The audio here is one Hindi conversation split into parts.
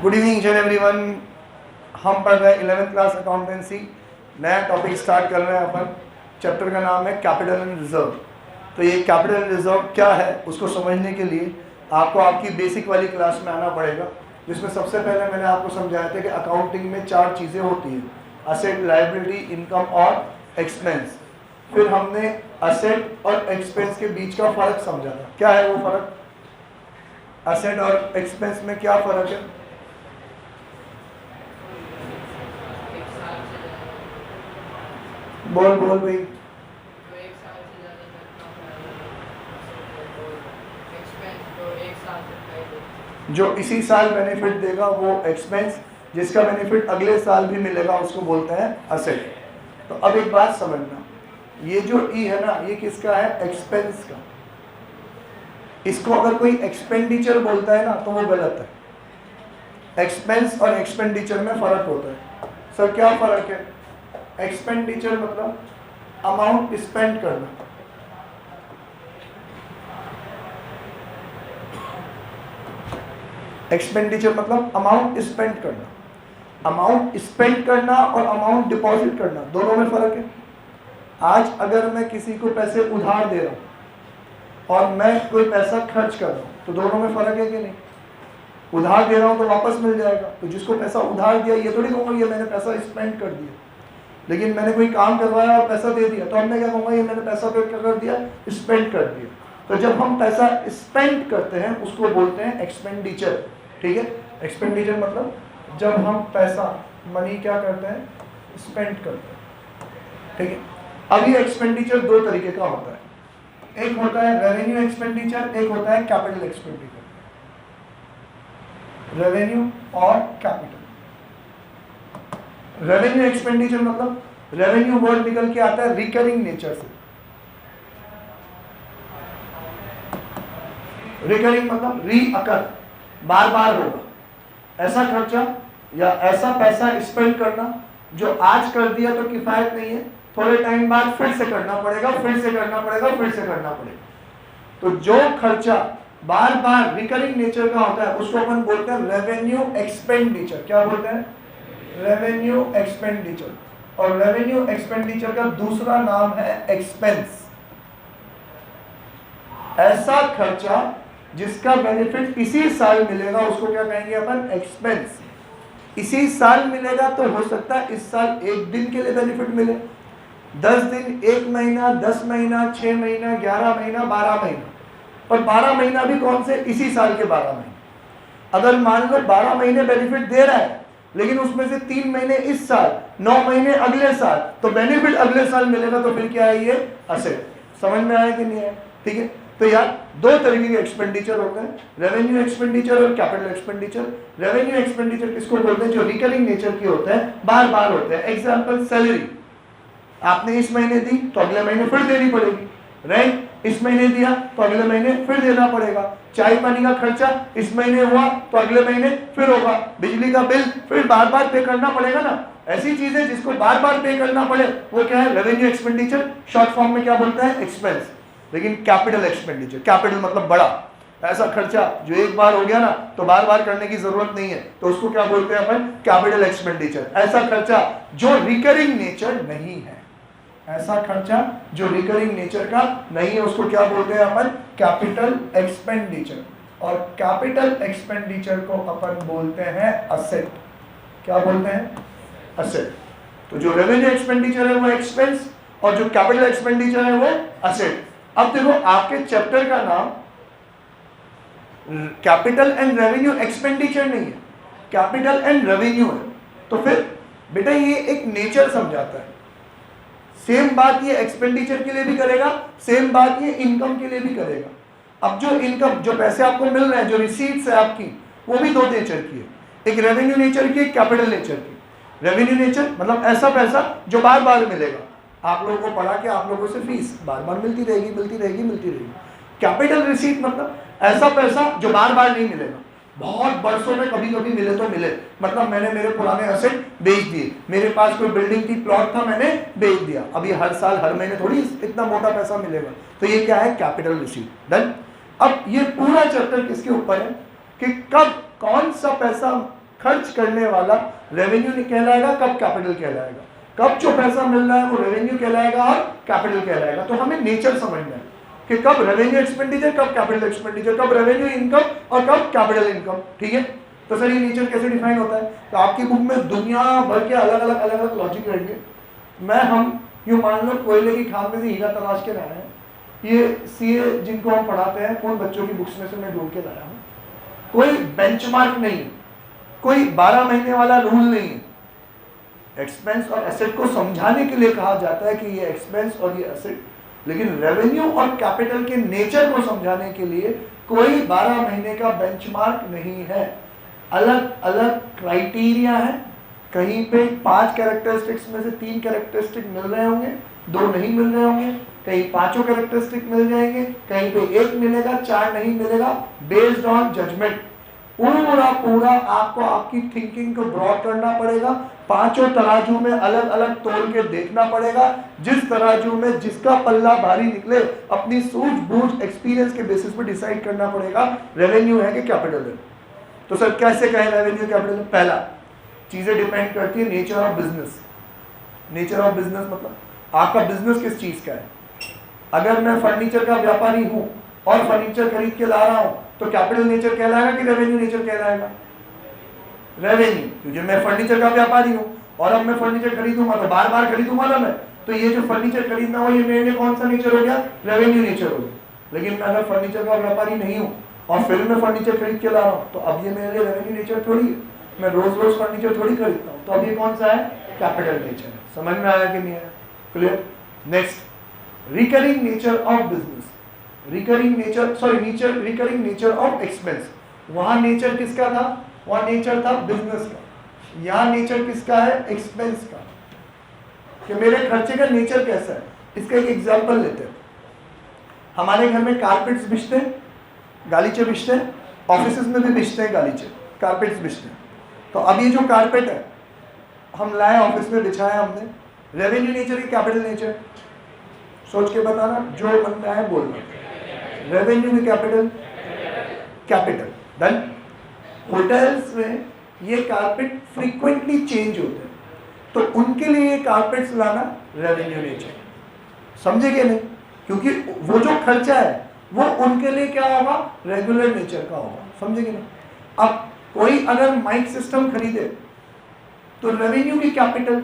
Good evening each and everyone. हम पढ़ रहे हैं 11th क्लास अकाउंटेंसी। नया टॉपिक स्टार्ट कर रहे हैं अपन। चैप्टर का नाम है कैपिटल एंड रिजर्व। तो ये कैपिटल एंड रिजर्व क्या है उसको समझने के लिए आपको आपकी बेसिक वाली क्लास में आना पड़ेगा, जिसमें सबसे पहले मैंने आपको समझाया था कि अकाउंटिंग में 4 चीज़ें होती हैं: असेट, लायबिलिटी, इनकम और एक्सपेंस। फिर हमने असेट और एक्सपेंस के बीच का फ़र्क समझा था। क्या है वो फ़र्क? असेट और एक्सपेंस में क्या फ़र्क है? बोल भाई। जो इसी साल बेनिफिट देगा वो एक्सपेंस, जिसका बेनिफिट अगले साल भी मिलेगा उसको बोलते हैं असेट। तो अब एक बात समझना, ये जो ई है ना, ये किसका है? एक्सपेंस का। इसको अगर कोई एक्सपेंडिचर बोलता है ना तो वो गलत है। एक्सपेंस और एक्सपेंडिचर में फर्क होता है। सर क्या फर्क है? एक्सपेंडिचर मतलब अमाउंट स्पेंड करना, एक्सपेंडिचर मतलब अमाउंट स्पेंड करना। अमाउंट स्पेंड करना और अमाउंट डिपॉजिट करना, दोनों में फर्क है। आज अगर मैं किसी को पैसे उधार दे रहा हूं और मैं कोई पैसा खर्च कर रहा हूं तो दोनों में फर्क है कि नहीं? उधार दे रहा हूं तो वापस मिल जाएगा, तो जिसको पैसा उधार दिया ये थोड़ी कहूंगा ये मैंने पैसा स्पेंड कर दिया। लेकिन मैंने कोई काम करवाया और पैसा दे दिया तो अब मैं क्या कहूँगा? ये मैंने पैसा पे क्या कर दिया? स्पेंड कर दिया। तो जब हम पैसा स्पेंड करते हैं उसको बोलते हैं एक्सपेंडिचर। ठीक है? एक्सपेंडिचर मतलब जब हम पैसा, मनी क्या करते हैं? स्पेंड करते हैं। ठीक है? अब ये एक्सपेंडिचर 2 तरीके का होता है। एक होता है रेवेन्यू एक्सपेंडिचर, एक होता है कैपिटल एक्सपेंडिचर। रेवेन्यू और कैपिटल। रेवेन्यू एक्सपेंडिचर मतलब रेवेन्यू वर्ड निकल के आता है रिकरिंग नेचर से। रिकरिंग मतलब रीअकर, बार बार होगा। ऐसा खर्चा या ऐसा पैसा स्पेंड करना जो आज कर दिया तो किफायत नहीं है, थोड़े टाइम बाद फिर से करना पड़ेगा, फिर से करना पड़ेगा, फिर से करना पड़ेगा। तो जो खर्चा बार बार रिकरिंग नेचर का होता है उसको अपन बोलते हैं रेवेन्यू एक्सपेंडिचर। क्या बोलते हैं? Revenue expenditure. और रेवेन्यू एक्सपेंडिचर का दूसरा नाम है एक्सपेंस। ऐसा खर्चा जिसका बेनिफिट इसी साल मिलेगा उसको क्या कहेंगे अपन? एक्सपेंस। इसी साल मिलेगा तो हो सकता है इस साल 1 दिन के लिए बेनिफिट मिले, 10 दिन, 1 महीना, 10 महीना, 6 महीना, 11 महीना, 12 महीना। और 12 महीना भी कौन से? इसी साल के 12 महीने। अगर मान लो 12 महीने बेनिफिट दे रहा है लेकिन उसमें से 3 महीने इस साल, 9 महीने अगले साल, तो बेनिफिट अगले साल मिलेगा। तो फिर क्या है? ये असेट। समझ में आया कि नहीं है? ठीक है? तो यार 2 तरीके के एक्सपेंडिचर होते हैं, रेवेन्यू एक्सपेंडिचर और कैपिटल एक्सपेंडिचर। रेवेन्यू एक्सपेंडिचर किसको बोलते हैं? जो रिकरिंग नेचर की होते हैं, बार बार होते हैं। एग्जाम्पल, सैलरी आपने इस महीने दी तो अगले महीने फिर देनी पड़ेगी। रेंट इस महीने दिया तो अगले महीने फिर देना पड़ेगा। चाय पानी का खर्चा इस महीने हुआ तो अगले महीने फिर होगा। बिजली का बिल फिर बार बार पे करना पड़ेगा ना। ऐसी चीजें जिसको बार बार पे करना पड़े वो क्या है? Revenue expenditure. शॉर्ट फॉर्म में क्या बोलते हैं? एक्सपेंस। लेकिन कैपिटल एक्सपेंडिचर, कैपिटल मतलब बड़ा, ऐसा खर्चा जो एक बार हो गया ना तो बार बार करने की जरूरत नहीं है, तो उसको क्या बोलते हैं अपन? Capital expenditure. ऐसा खर्चा जो रिकरिंग नेचर नहीं है, ऐसा खर्चा जो रिकरिंग नेचर का नहीं है उसको क्या बोलते हैं अपन? Capital expenditure. और कैपिटल एक्सपेंडिचर को अपन बोलते हैं असेट। क्या बोलते हैं? असेट। तो जो रेवेन्यू एक्सपेंडिचर है वो एक्सपेंस और जो कैपिटल एक्सपेंडिचर है वो असेट। अब देखो आपके चैप्टर का नाम कैपिटल एंड रेवेन्यू एक्सपेंडिचर नहीं है, कैपिटल एंड रेवेन्यू है। तो फिर बेटा ये एक नेचर समझाता है। सेम बात ये एक्सपेंडिचर के लिए भी करेगा, सेम बात ये इनकम के लिए भी करेगा। अब जो इनकम, जो पैसे आपको मिल रहे हैं, जो रिसीट्स है आपकी, वो भी 2 नेचर की है। एक रेवेन्यू नेचर की, एक कैपिटल नेचर की। रेवेन्यू नेचर मतलब ऐसा पैसा जो बार बार मिलेगा। आप लोगों को पढ़ा के आप लोगों से फीस बार बार मिलती रहेगी, मिलती रहेगी, मिलती रहेगी। कैपिटल रिसीट मतलब ऐसा पैसा जो बार बार नहीं मिलेगा, बहुत बरसों में कभी कभी मिले तो मिले। मतलब मैंने मेरे पुराने एसेट बेच दिए, मेरे पास कोई बिल्डिंग की प्लॉट था, मैंने बेच दिया। अभी हर साल हर महीने थोड़ी इतना मोटा पैसा मिलेगा, तो ये क्या है? Capital receipt. डन। अब ये पूरा चैप्टर किसके ऊपर है कि कब कौन सा पैसा खर्च करने वाला रेवेन्यू नहीं कहलाएगा, कब कैपिटल कहलाएगा। कब जो पैसा मिल रहा है वो रेवेन्यू कहलाएगा और कैपिटल कहलाएगा। तो हमें नेचर समझना है कि कब रेवेन्यू एक्सपेंडिचर, कब कैपिटल एक्सपेंडिचर, कब रेवेन्यू इनकम और कब कैपिटल इनकम। ठीक है, तो सर ये नेचर कैसे डिफाइन होता है? तो आपकी बुक में दुनिया भर के अलग अलग लॉजिक रहेंगे। हम यूँ मान लो कोयले की खान में से हीरा तलाश के लाए हैं। ये सीए जिनको हम पढ़ाते हैं उन बच्चों की बुक्स में से मैं ढूंढ के लाया हूँ। कोई बेंचमार्क नहीं, कोई 12 महीने वाला रूल नहीं है। एक्सपेंस और एसेट को समझाने के लिए कहा जाता है कि ये एक्सपेंस और ये एसेट, लेकिन रेवेन्यू और कैपिटल के नेचर को समझाने के लिए कोई 12 महीने का बेंचमार्क नहीं है। अलग अलग क्राइटेरिया है। कहीं पे 5 कैरेक्टरिस्टिक्स में से 3 कैरेक्टरिस्टिक मिल रहे होंगे, 2 नहीं मिल रहे होंगे, कहीं 5 कैरेक्टरिस्टिक मिल जाएंगे, कहीं पे 1 मिलेगा, 4 नहीं मिलेगा, बेस्ड ऑन जजमेंट। पूरा आपको आपकी थिंकिंग को ब्रॉड करना पड़ेगा। 5 तराजू में अलग अलग तोल के देखना पड़ेगा। जिस तराजू में जिसका पल्ला भारी निकले अपनी सूझबूझ एक्सपीरियंस के बेसिस पे डिसाइड करना पड़ेगा रेवेन्यू है कि कैपिटल है। तो सर कैसे कहें रेवेन्यू कैपिटल? पहला, चीजें डिपेंड करती है nature of business. Nature of business मतलब आपका बिजनेस किस चीज का है। अगर मैं फर्नीचर का व्यापारी हूं और फर्नीचर खरीद के ला रहा हूं तो कैपिटल नेचर कहलाएगा कि रेवेन्यू नेचर कहलाएगा? रेवेन्यू, क्योंकि मैं फर्नीचर का व्यापारी हूं और अब मैं फर्नीचर खरीदूंगा तो बार बार खरीदूंगा ना मैं, तो ये जो फर्नीचर खरीदना हो ये मेरे लिए कौन सा नेचर हो गया? रेवेन्यू नेचर हो गया। लेकिन मैं अगर फर्नीचर का व्यापारी नहीं हूं और फिर मैं फर्नीचर खरीद के ला रहा हूं तो अब ये मेरे लिए रेवेन्यू नेचर थोड़ी है। मैं रोज रोज फर्नीचर थोड़ी खरीदता हूं, तो अब ये कौन सा है? कैपिटल नेचर है। समझ में आया कि नहीं आया? Clear? Next, recurring nature of business, recurring nature of expense. वहां नेचर किसका था? वहां नेचर था बिजनेस का। यहां नेचर किसका है? एक्सपेंस का। कि मेरे खर्चे का नेचर कैसा है। इसका एक एग्जांपल लेते हैं। हमारे घर में कारपेट्स बिछते हैं, गालीचे बिछते हैं, ऑफिसेज में भी बिछते हैं गालीचे, कारपेट्स बिछते हैं। तो अब ये जो कारपेट है हम लाए, ऑफिस में बिछाया हमने, रेवेन्यू नेचर की कैपिटल नेचर? सोच के बताना, जो मन में आए बोलना। रेवेन्यू की कैपिटल, कैपिटल डन। होटल्स में ये कारपेट फ्रीक्वेंटली चेंज होते हैं तो उनके लिए ये कारपेट्स लाना रेवेन्यू नेचर। समझेंगे नहीं? क्योंकि वो जो खर्चा है वो उनके लिए क्या होगा? रेगुलर नेचर का होगा। समझेंगे नहीं? अब कोई अगर माइक सिस्टम खरीदे तो रेवेन्यू की कैपिटल,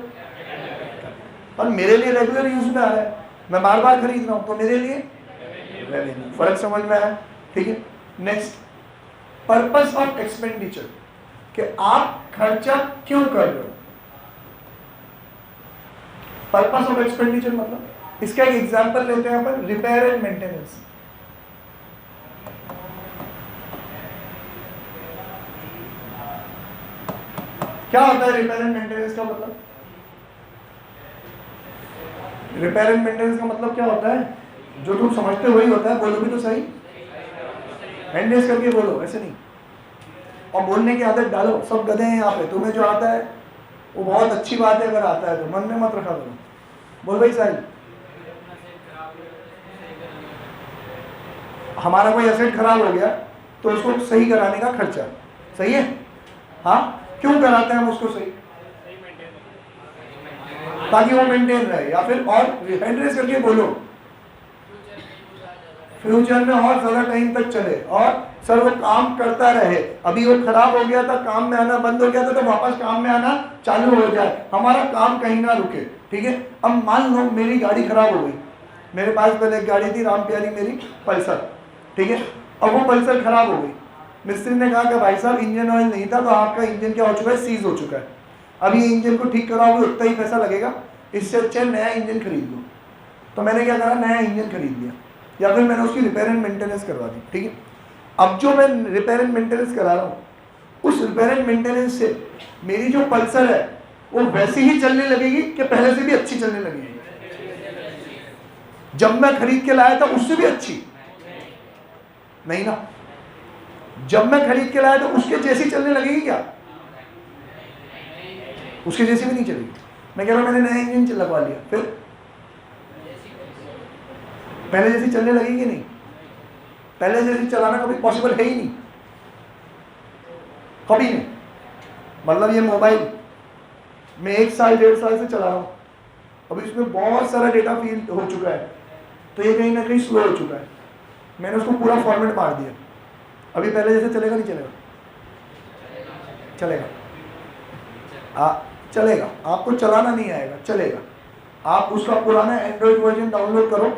और मेरे लिए रेगुलर यूज में आ रहा है, मैं बार बार खरीद रहा हूं तो मेरे लिए रेवेन्यू। फर्क समझ में आया? ठीक है। नेक्स्ट, पर्पस ऑफ एक्सपेंडिचर, कि आप खर्चा क्यों कर रहे हो। पर्पस ऑफ एक्सपेंडिचर मतलब, इसका एक एग्जांपल लेते हैं अपन, रिपेयर एंड मेंटेनेंस। क्या होता है रिपेयर एंड मेंटेनेंस का मतलब? रिपेयर एंड मेंटेनेंस का मतलब क्या होता है? जो तुम समझते वही होता है। बोलो भी तो सही, हैंड रेस करके बोलो, ऐसे नहीं। और बोलने की आदत डालो। सब गधे हैं यहाँ पे। तुम्हें जो आता है वो बहुत अच्छी बात है, अगर आता है तो मन में मत रखा करो। बोल भाई साहिल, हमारा कोई एसेट खराब हो गया तो उसको सही कराने का खर्चा, सही है? हाँ, क्यों कराते हैं हम उसको सही? ताकि वो मेंटेन रहे, या फिर और हैंड रेस करके बोलो, फ्यूचर में और ज्यादा टाइम तक चले और सर वो काम करता रहे। अभी वो खराब हो गया था, काम में आना बंद हो गया था, तो वापस काम में आना चालू हो जाए, हमारा काम कहीं ना रुके। ठीक है। अब मान लो मेरी गाड़ी खराब हो गई, मेरे पास पहले एक गाड़ी थी राम प्यारी मेरी पल्सर, ठीक है। अब वो पल्सर खराब हो गई, मिस्त्री ने कहा कि भाई साहब इंजन ऑयल नहीं था, तो आपका इंजन क्या हो चुका है? सीज हो चुका है। अब ये इंजन को ठीक कराओगे उतना ही पैसा लगेगा, इससे अच्छा नया इंजन खरीद लो। तो मैंने क्या करा? नया इंजन खरीद लिया, या फिर मैंने उसकी रिपेयर एंड मेंटेनेंस करवा दी। ठीक है। अब जो मैं रिपेयर एंड मेंटेनेंस करा रहा हूँ, उस रिपेयर एंड मेंटेनेंस से मेरी जो पल्सर है वो वैसी ही चलने लगेगी कि पहले से भी अच्छी चलने लगेगी? जब मैं खरीद के लाया था उससे भी अच्छी नहीं ना। जब मैं खरीद के लाया था उसके जैसी चलने लगेगी क्या? उसके जैसी भी नहीं चलेगी। मैं कह रहा हूं मैंने नया इंजन लगवा लिया, फिर पहले जैसी चलने लगेगी नहीं? पहले जैसी चलाना कभी पॉसिबल है ही नहीं, कभी नहीं। मतलब ये मोबाइल मैं 1 साल 1.5 साल से चला रहा हूँ, अभी इसमें बहुत सारा डेटा फील हो चुका है, तो ये कहीं ना कहीं स्लो हो चुका है। मैंने उसको पूरा फॉर्मेट मार दिया, अभी पहले जैसे चलेगा नहीं चलेगा? चलेगा। चलेगा, आपको चलाना नहीं आएगा, चलेगा। आप उसका पुराना एंड्रॉइड वर्जन डाउनलोड करो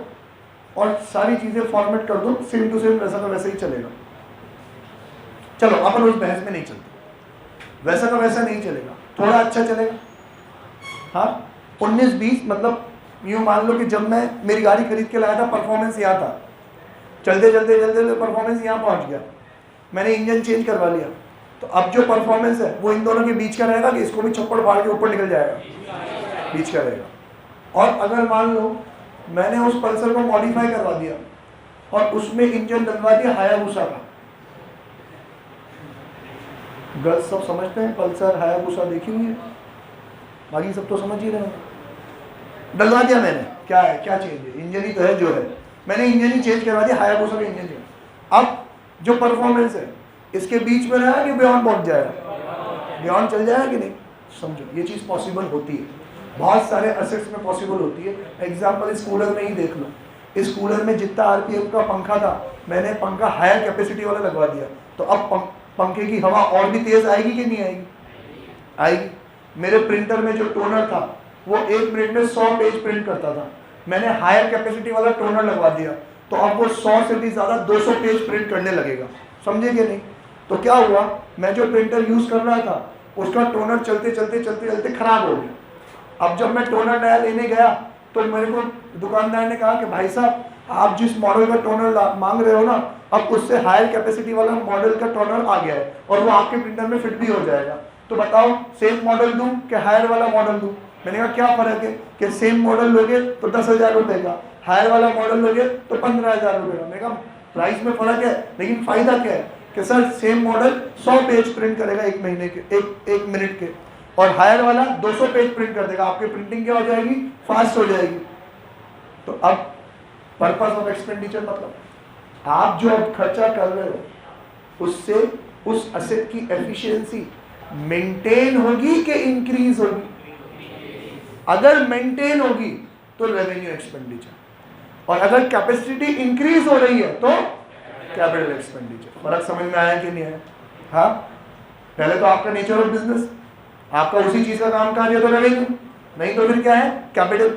और सारी चीज़ें फॉर्मेट कर दो, सेम टू सेम वैसा का वैसा ही चलेगा। चलो अपन उस बहस में नहीं चलते, वैसा का वैसा नहीं चलेगा, थोड़ा अच्छा चलेगा। हाँ 19-20 मतलब यूँ मान लो कि जब मैं मेरी गाड़ी खरीद के लाया था, परफॉर्मेंस यहाँ था, चलते चलते चलते परफॉर्मेंस यहाँ पहुँच गया, मैंने इंजन चेंज करवा लिया, तो अब जो परफॉर्मेंस है वो इन दोनों के बीच का रहेगा कि इसको भी छप्पड़ फाड़ के ऊपर निकल जाएगा? बीच का रहेगा। और अगर मान लो मैंने उस पल्सर को मॉडिफाई करवा दिया और उसमें इंजन डलवा दिया हायाबुसा का, गर्ल्स सब समझते हैं पल्सर हायाबुसा देखी हुई है, बाकी सब तो समझ ही रहे हैं। डलवा दिया मैंने, क्या है, क्या चेंज है? इंजन ही तो है जो है, मैंने इंजन ही चेंज करवा दिया, हायाबुसा का इंजन है। अब जो परफॉर्मेंस है इसके बीच में रहा कि बियॉन्ड पहुंच जाएगा? बियॉन्ड चल जाएगा कि नहीं? समझो ये चीज़ पॉसिबल होती है, बहुत सारे असेट्स में पॉसिबल होती है। एग्जाम्पल इस कूलर में ही देख लो, इस कूलर में जितना आरपीएम का पंखा था, मैंने पंखा हायर कैपेसिटी वाला लगवा दिया, तो अब पंखे की हवा और भी तेज आएगी कि नहीं आएगी? आएगी। मेरे प्रिंटर में जो टोनर था वो 1 मिनट में 100 पेज प्रिंट करता था, मैंने हायर कैपेसिटी वाला टोनर लगवा दिया, तो अब वो 100 से भी ज़्यादा 200 पेज प्रिंट करने लगेगा। समझे कि नहीं? तो क्या हुआ, मैं जो प्रिंटर यूज़ कर रहा था उसका टोनर चलते चलते चलते चलते खराब हो गया। अब जब मैं टोनर नया लेने गया तो मेरे को दुकानदार ने कहा कि भाई साहब आप जिस मॉडल का टोनर मांग रहे हो ना, अब उससे हायर कैपेसिटी वाला मॉडल का टोनर आ गया है और वो आपके प्रिंटर में फिट भी हो जाएगा, तो बताओ सेम मॉडल दूं कि हायर वाला मॉडल दूं? मैंने कहा क्या फ़र्क है कि सेम मॉडल लोगे तो 10,000 रुपये का, हायर वाला मॉडल लोगे तो 15,000 रुपये का। मैंने कहा प्राइस में फ़र्क है लेकिन फ़ायदा क्या है कि sir same model 100 page print करेगा 1 महीने के, एक मिनट के, और हायर वाला 200 पेज प्रिंट कर देगा, आपकी प्रिंटिंग क्या हो जाएगी? फास्ट हो जाएगी। तो अब पर्पस ऑफ एक्सपेंडिचर मतलब आप जो अब खर्चा कर रहे हो उससे उस असेट की एफिशिएंसी मेंटेन होगी कि इंक्रीज होगी? अगर मेंटेन होगी तो रेवेन्यू एक्सपेंडिचर, और अगर कैपेसिटी इंक्रीज हो रही है तो कैपिटल एक्सपेंडिचर। फर्क समझ में आया कि नहीं आया? हाँ, पहले तो आपका नेचर ऑफ बिजनेस, आपका उसी चीज का काम काज है तो रेवेन्यू, नहीं तो फिर क्या है? कैपिटल।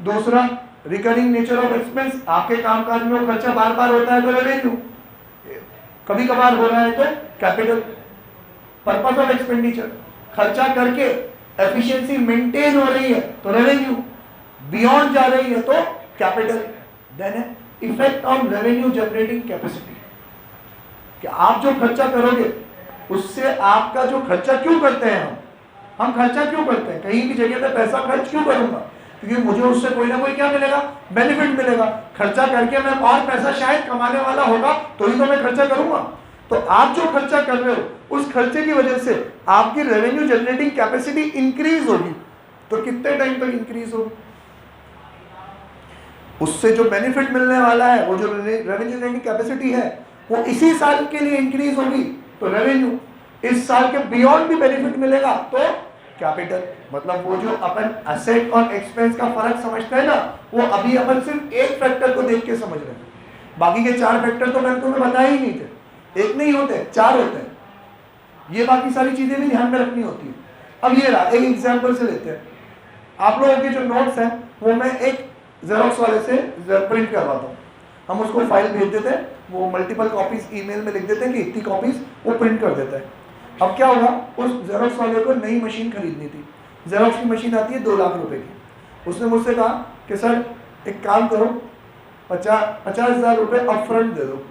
दूसरा रिकरिंग नेचर ऑफ एक्सपेंस, आपके कामकाज में वो खर्चा बार बार होता है तो रेवेन्यू, कभी कभार हो रहा है तो कैपिटल। पर्पस ऑफ एक्सपेंडिचर, खर्चा करके एफिशिएंसी मेंटेन हो रही है तो रेवेन्यू, बियॉन्ड जा रही है तो capital. Then effect on revenue generating capacity, कि आप जो खर्चा करोगे उससे आपका जो खर्चा क्यों करते हैं हम खर्चा क्यों करते हैं? कहीं की जगह पे पैसा खर्च क्यों करूंगा? क्योंकि मुझे उससे कोई ना कोई क्या मिलेगा? बेनिफिट मिलेगा। खर्चा करके मैं और पैसा शायद कमाने वाला होगा तो ही तो मैं खर्चा करूंगा। तो आप जो खर्चा कर रहे हो उस खर्चे की वजह से आपकी रेवेन्यू जनरेटिंग कैपेसिटी इंक्रीज होगी, तो कितने टाइम तक इंक्रीज होगी? उससे जो बेनिफिट मिलने वाला है, वो जो रेवेन्यू जनरेटिंग कैपेसिटी है, वो इसी साल के लिए इंक्रीज होगी तो रेवेन्यू, इस साल के बियॉन्ड भी बेनिफिट मिलेगा तो कैपिटल। मतलब वो जो अपन असेट और एक्सपेंस का फर्क समझते हैं ना, वो अभी अपन सिर्फ एक फैक्टर को देख के समझ रहे हैं, बाकी के 4 फैक्टर तो मैंने तुम्हें बताए ही नहीं थे। एक नहीं होते, 4 होते हैं, ये बाकी सारी चीजें भी ध्यान में रखनी होती है। अब ये रहा, एक एग्जाम्पल से लेते हैं। आप लोगों के जो नोट्स हैं वो मैं एक जेरोक्स वाले से प्रिंट करवाता हूँ, हम उसको फाइल भेज देते हैं, वो मल्टीपल कॉपीज ईमेल में लिख देते हैं कि इतनी कॉपीज, वो प्रिंट कर देता है। अब क्या होगा, उस जेरोक्स वाले को नई मशीन खरीदनी थी, जेरोक्स की मशीन आती है 2 लाख रुपए की। उसने मुझसे कहा कि सर एक काम करो, 50,000 रुपये अपफ्रंट दे दो,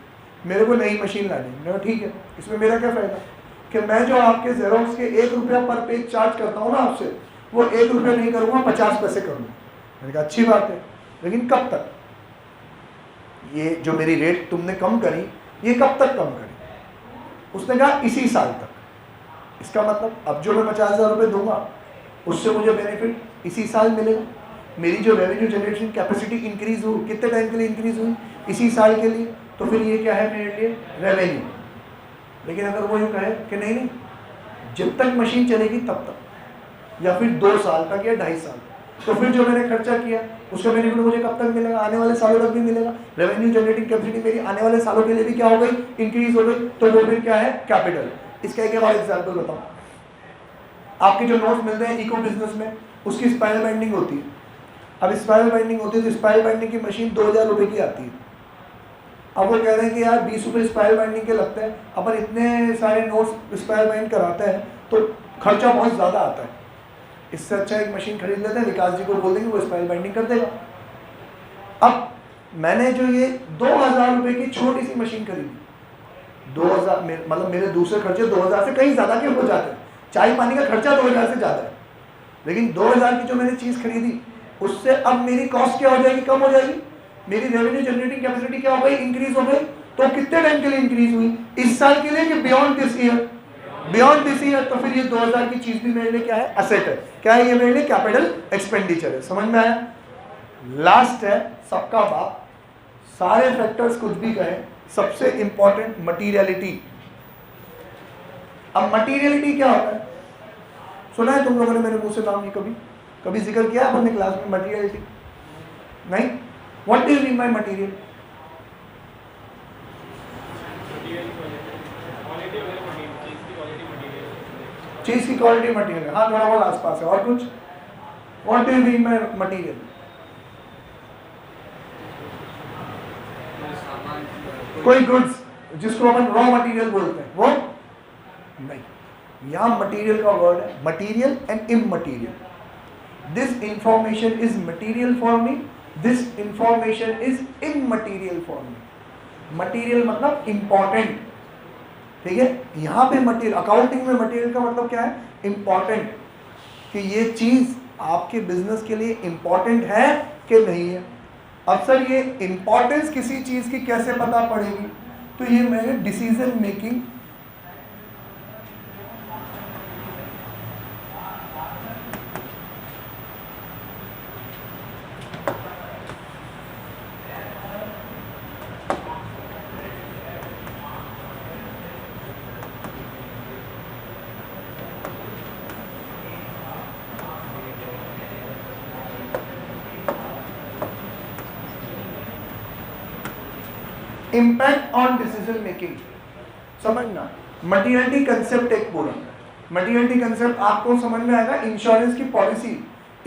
मेरे को नई मशीन लानी है। मैंने कहा ठीक है, इसमें मेरा क्या फ़ायदा कि मैं जो आपके जेरोक्स के 1 रुपया पर पेज चार्ज करता हूँ ना आपसे, वो 1 रुपया नहीं करूँगा, 50 पैसे करूँगा। मैंने कहा अच्छी बात है, लेकिन कब तक? ये जो मेरी रेट तुमने कम करी, ये कब तक कम करी? उसने कहा इसी साल तक। इसका मतलब अब जो मैं 50,000 रुपये दूंगा उससे मुझे बेनिफिट इसी साल मिलेगा। मेरी जो रेवेन्यू जनरेशन कैपेसिटी इंक्रीज हुई, कितने टाइम के लिए इंक्रीज हुई? इसी साल के लिए। तो फिर ये क्या है मेरे लिए? रेवेन्यू। लेकिन अगर वो यूँ कहे कि नहीं नहीं जब तक मशीन चलेगी तब तक, या फिर 2 साल तक या 2.5 साल। तो फिर जो मैंने खर्चा किया उसका बेनिफिट मुझे कब तक मिलेगा? आने वाले सालों तक भी मिलेगा। रेवेन्यू जनरेटिंग कैपेसिटी मेरी आने वाले सालों के लिए भी क्या हो गई? इंक्रीज हो गई। तो वो फिर क्या है? कैपिटल। इसका एक और एग्जाम्पल बताऊं, आपके जो नोट्स मिलते हैं इको बिजनेस में, उसकी स्पाइरल बाइंडिंग होती है। अब स्पाइरल बाइंडिंग होती है तो स्पाइरल बाइंडिंग की मशीन 2000 रुपये की आती है। अब वो कह रहे हैं कि यार 20 रुपये स्पाइरल बाइंडिंग के लगते हैं, अपन इतने सारे नोट्स स्पाइरल बाइंड कराते हैं तो खर्चा बहुत ज़्यादा आता है, इससे अच्छा एक मशीन खरीद लेते हैं, विकास जी को बोल देंगे वो स्पाइरल बाइंडिंग कर देगा। अब मैंने जो ये 2000 रुपये की छोटी सी मशीन खरीदी, 2000 मतलब मेरे दूसरे खर्चे 2000 से कहीं ज़्यादा के हो जाते हैं, चाय पानी का खर्चा 2000 से ज़्यादा है, लेकिन 2000 की जो मैंने चीज़ खरीदी उससे अब मेरी कॉस्ट क्या हो जाएगी? कम हो जाएगी। मेरी रेवेन्यू जनरेटिंग कैपेसिटी क्या हो गई? इंक्रीज हो गई। तो कितने टाइम के लिए इंक्रीज हुई? इस साल के लिए कि beyond this year? Beyond this year. तो फिर ये 2000 की चीज भी मेरे लिए क्या है? असेट है। क्या है ये मेरे लिए? कैपिटल एक्सपेंडिचर है। समझ में आया? लास्ट है सबका बाप, सारे फैक्टर्स कुछ भी कहें, सबसे इंपॉर्टेंट मटीरियलिटी। अब मटीरियलिटी क्या होता है? सुना है तुम लोगों ने मेरे मुंह से नाम? ये कभी जिक्र किया आपने क्लास में मटीरियलिटी? नहीं। What do you mean by material? चीज की क्वालिटी मटीरियल। हाँ, थोड़ा बहुत आसपास है। और कुछ? What do you mean by material? कोई गुड्स जिसको अपन रॉ मटीरियल बोलते हैं, वो नहीं। यहां मटीरियल का वर्ड है, material and immaterial. This information is material for me, this information is immaterial for me. Material मतलब इंपॉर्टेंट, ठीक है। यहां पे मटीरियल, अकाउंटिंग में मटीरियल का मतलब क्या है? इंपॉर्टेंट, कि ये चीज आपके बिजनेस के लिए इंपॉर्टेंट है कि नहीं है। अब सर ये इंपॉर्टेंस किसी चीज की कैसे पता पड़ेगी? तो ये मेरे decision making, impact on decision making. समझना, मटीरियलिटी कंसेप्ट एक पूरा, मटीरियलिटी कंसेप्ट आपको समझ में आएगा। इंश्योरेंस की पॉलिसी,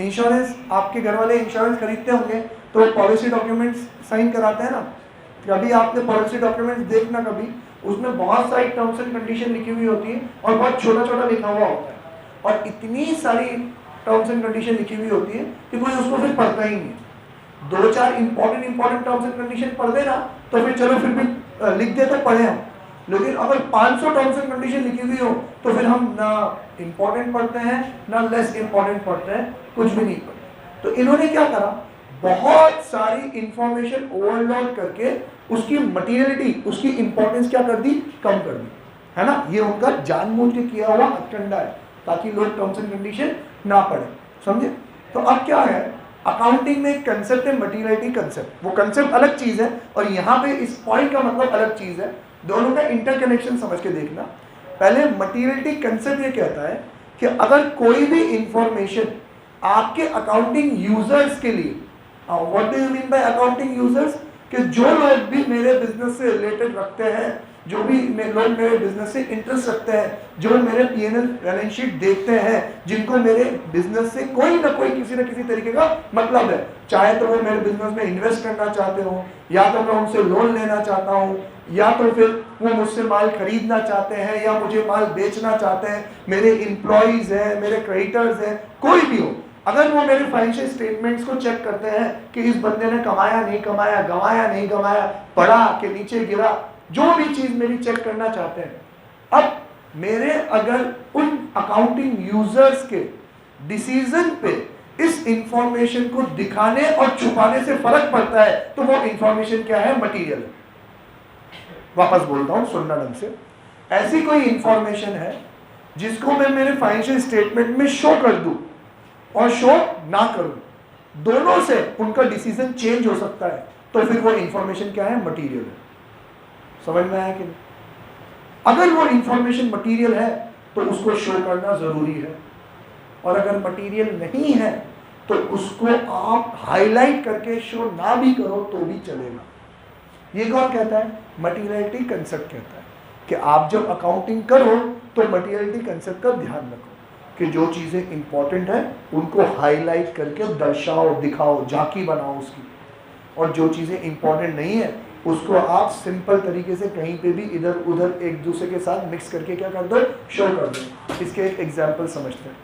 इंश्योरेंस आपके घर वाले इंश्योरेंस खरीदते होंगे तो पॉलिसी डॉक्यूमेंट्स साइन कराते हैं ना। कभी आपने पॉलिसी डॉक्यूमेंट्स देखना, कभी उसमें बहुत सारी टर्म्स एंड कंडीशन लिखी हुई होती है और बहुत छोटा छोटा लिखा हुआ होता है, और इतनी सारी टर्म्स एंड कंडीशन लिखी हुई होती है कि कोई उसको फिर पढ़ता ही नहीं। 2-4 इंपॉर्टेंट टर्म्स एंड कंडीशन पढ़ देना तो फिर चलो फिर भी लिख दे तो पढ़े हम, लेकिन अगर 500 टर्म्स एंड कंडीशन लिखी हुई हो तो फिर हम ना इंपॉर्टेंट पढ़ते हैं ना लेस इंपॉर्टेंट पढ़ते हैं, कुछ भी नहीं पढ़ते। तो इन्होंने क्या करा, बहुत सारी इंफॉर्मेशन ओवरलोड करके उसकी मटीरियलिटी, उसकी इंपॉर्टेंस क्या कर दी? कम कर दी, है ना। ये उनका जानबूझ के किया हुआ हथकंडा है ताकि लोग टर्म्स एंड कंडीशन ना पढ़े, समझे। तो अब क्या है, अकाउंटिंग में एक कंसेप्ट है मटीरियलिटी कंसेप्ट, वो कंसेप्ट अलग चीज है और यहाँ पे इस पॉइंट का मतलब अलग चीज है। दोनों का इंटरकनेक्शन समझ के देखना। पहले मटीरियलिटी कंसेप्ट ये कहता है कि अगर कोई भी इंफॉर्मेशन आपके अकाउंटिंग यूजर्स के लिए, what do you mean by accounting users, कि जो लोग भी मेरे बिजनेस से रिलेटेड रखते हैं, जो भी लोग मेरे बिजनेस से इंटरेस्ट रखते हैं, जो मेरे पीएनएल बैलेंस शीट देखते हैं, जिनको मेरे बिजनेस से कोई ना कोई किसी न किसी तरीके का मतलब है, चाहे तो वो मेरे बिजनेस में इन्वेस्ट करना चाहते हो, या तो मैं उनसे लोन लेना चाहता हूँ, या तो फिर वो मुझसे माल खरीदना चाहते हैं, या मुझे माल बेचना चाहते हैं, मेरे एम्प्लॉइज हैं, मेरे क्रेडिटर्स हैं, कोई भी हो, अगर वो मेरे फाइनेंशियल स्टेटमेंट्स को चेक करते हैं कि इस बंदे ने कमाया नहीं कमाया, गंवाया नहीं गंवाया, बढ़ा के नीचे गिरा, जो भी चीज मेरी चेक करना चाहते हैं, अब मेरे अगर उन अकाउंटिंग यूजर्स के डिसीजन पे इस इंफॉर्मेशन को दिखाने और छुपाने से फर्क पड़ता है, तो वो इंफॉर्मेशन क्या है? मटीरियल। वापस बोलता हूं, सुनना ढंग से। ऐसी कोई इंफॉर्मेशन है जिसको मैं मेरे फाइनेंशियल स्टेटमेंट में शो कर दूं और शो ना करूं, दोनों से उनका डिसीजन चेंज हो सकता है, तो फिर वो इंफॉर्मेशन क्या है? मटीरियल है। समझ में आया कि नहीं? अगर वो इंफॉर्मेशन मटीरियल है तो उसको शो करना ज़रूरी है। और अगर मटेरियल नहीं है तो उसको आप हाईलाइट करके शो ना भी करो तो भी चलेगा। ये कौन कहता है? मटीरियलिटी कंसेप्ट कहता है कि आप जब अकाउंटिंग करो तो मटीरियलिटी कंसेप्ट का ध्यान रखो कि जो चीज़ें इंपॉर्टेंट हैं उनको हाईलाइट करके दर्शाओ, दिखाओ, झांकी बनाओ उसकी, और जो चीज़ें इंपॉर्टेंट नहीं है उसको आप सिंपल तरीके से कहीं पे भी इधर उधर एक दूसरे के साथ मिक्स करके क्या कर दो, शो कर दो। इसके एक एग्जांपल समझते हैं।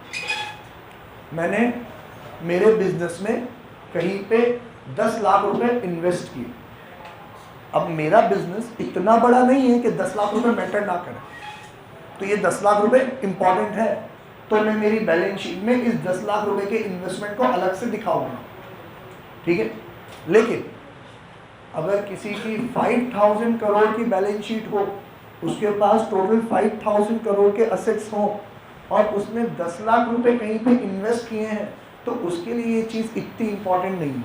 मैंने मेरे बिजनेस में कहीं पे 10 लाख रुपए इन्वेस्ट किए। अब मेरा बिजनेस इतना बड़ा नहीं है कि 10 लाख रुपए मैटर ना करे, तो ये 10 लाख रुपए इंपॉर्टेंट है, तो मैं मेरी बैलेंस शीट में इस 10 लाख रुपए के इन्वेस्टमेंट को अलग से दिखाऊंगा, ठीक है। लेकिन अगर किसी की 5000 करोड़ की बैलेंस शीट हो, उसके पास टोटल 5000 करोड़ के असेट्स हो और उसने 10 लाख रुपए कहीं पे इन्वेस्ट किए हैं, तो उसके लिए ये चीज़ इतनी इंपॉर्टेंट नहीं है,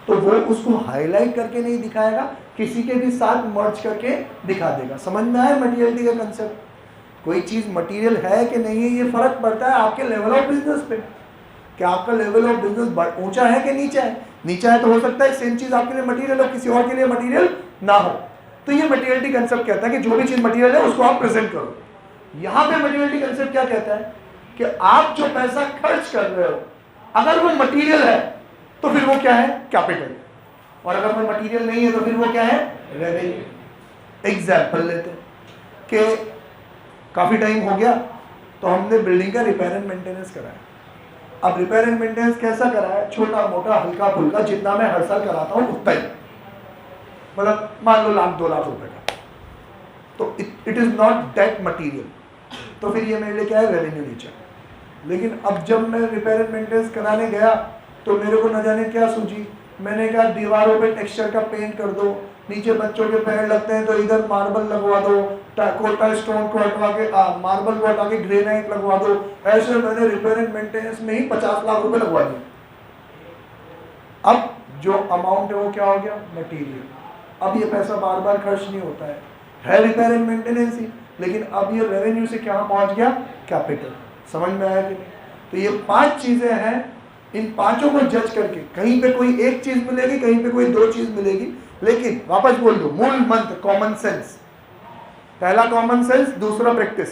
तो वो उसको हाईलाइट करके नहीं दिखाएगा, किसी के भी साथ मर्ज करके दिखा देगा। समझ में आया मटीरियलिटी का कंसेप्ट? कोई चीज़ मटीरियल है कि नहीं है, ये फर्क पड़ता है आपके लेवल ऑफ बिजनेस पे, कि आपका लेवल ऑफ बिजनेस ऊंचा है कि नीचा है। नीचा है तो हो सकता है सेम चीज़ आपके लिए मटीरियल हो, किसी और के लिए मटीरियल ना हो। तो ये मटीरियलिटी कंसेप्ट कहता है कि जो भी चीज़ मटीरियल है उसको आप प्रेजेंट करो। यहाँ पे मटीरियलिटी कंसेप्ट क्या कहता है कि आप जो पैसा खर्च कर रहे हो, अगर वो मटीरियल है तो फिर वो क्या है? कैपिटल। और अगर वो मटीरियल नहीं है तो फिर वो क्या है? रेवेन्यू। एग्जाम्पल लेते हैं कि काफ़ी टाइम हो गया तो हमने बिल्डिंग का रिपेयर एंड मेंटेनेंस कराया। अब रिपेयर एंड मेंटेनेंस कैसा कराया? छोटा मोटा हल्का फुल्का, जितना मैं हर साल कराता हूँ उतना ही, मतलब मान लो 1-2 लाख रुपए का, तो it is not that material, तो फिर ये मेरे लिए क्या है? Revenue nature. लेकिन अब जब मैं रिपेयर एंड मेंटेनेंस कराने गया तो मेरे को न जाने क्या सूझी, मैंने कहा दीवारों पे टेक्सचर का पेंट कर दो, नीचे बच्चों के पैर लगते हैं तो इधर मार्बल लगवा दो, कोटा स्टोन को हटवा के मार्बल को हटा के ग्रेनाइट लगवा दो। ऐसे मैंने रिपेयर एंड मेंटेनेंस में ही 50 लाख रुपए लगवा दिए। अब जो अमाउंट है वो क्या हो गया? मटीरियल। अब ये पैसा बार बार खर्च नहीं होता है रिपेयर एंड मेंटेनेंस ही, लेकिन अब ये रेवेन्यू से क्या पहुंच गया? कैपिटल। समझ में आया कि नहीं? तो ये 5 चीजें हैं, इन पांचों को जज करके कहीं पे कोई एक चीज मिलेगी, कहीं पे कोई 2 चीज मिलेगी, लेकिन वापस बोल दो, मूल मंत्र कॉमन सेंस। पहला कॉमन सेंस, दूसरा प्रैक्टिस।